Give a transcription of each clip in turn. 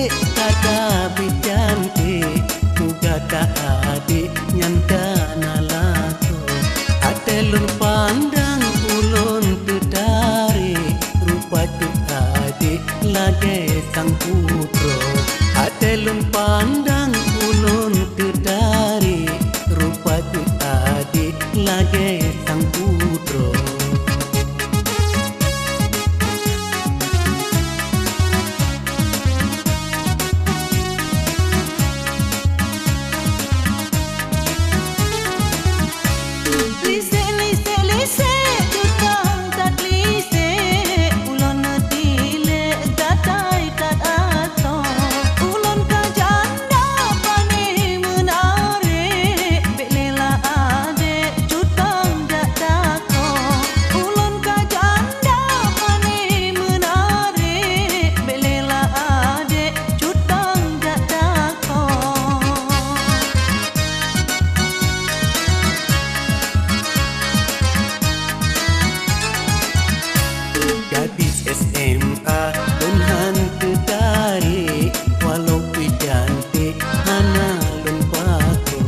cantik kada bicantik juga tak adik nyanta nalako atelun pandang ulun tertarik rupa tu adik lagi sang putro atelun pandang ulun tertarik rupa tu adik lagi sang putro. Gadis SMA pun hantu tarik walau cantik hana lumpako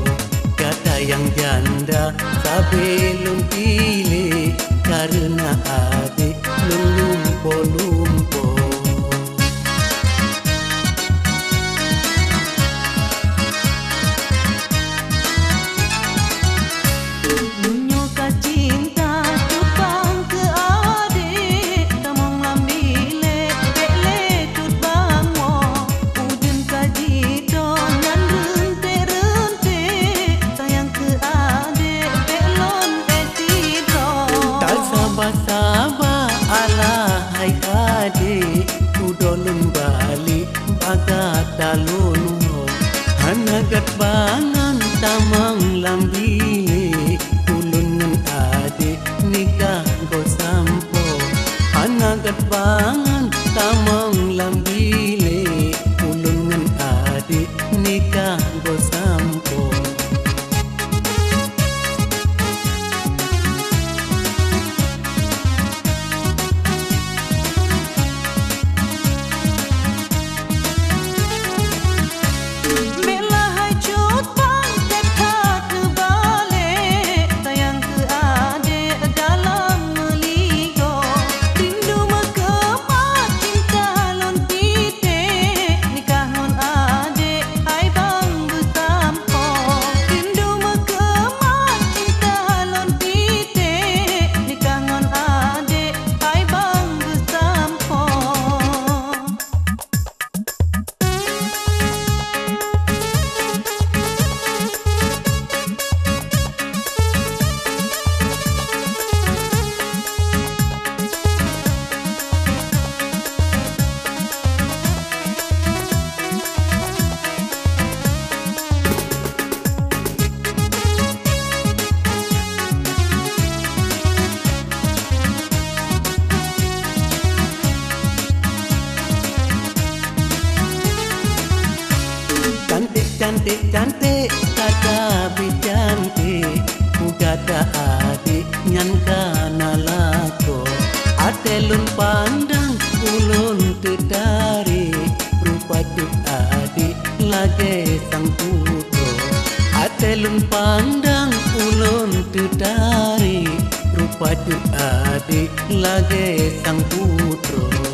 kata yang janda sabelum pilih karena adik lumpo-lumpo. Sabah ala hai adik udolun balik bagat dalun hanagat bangan tamang lambili ulun adik nikah go sampo hanagat bangan tamang lambili ulun adik nikah go sampo. Cantik kada bicantik juga tak adik nyangka nalako atelun pandang ulun tertarik rupa tu adik lagi sang putro atelun pandang ulun tertarik rupa tu adik lagi sang putro.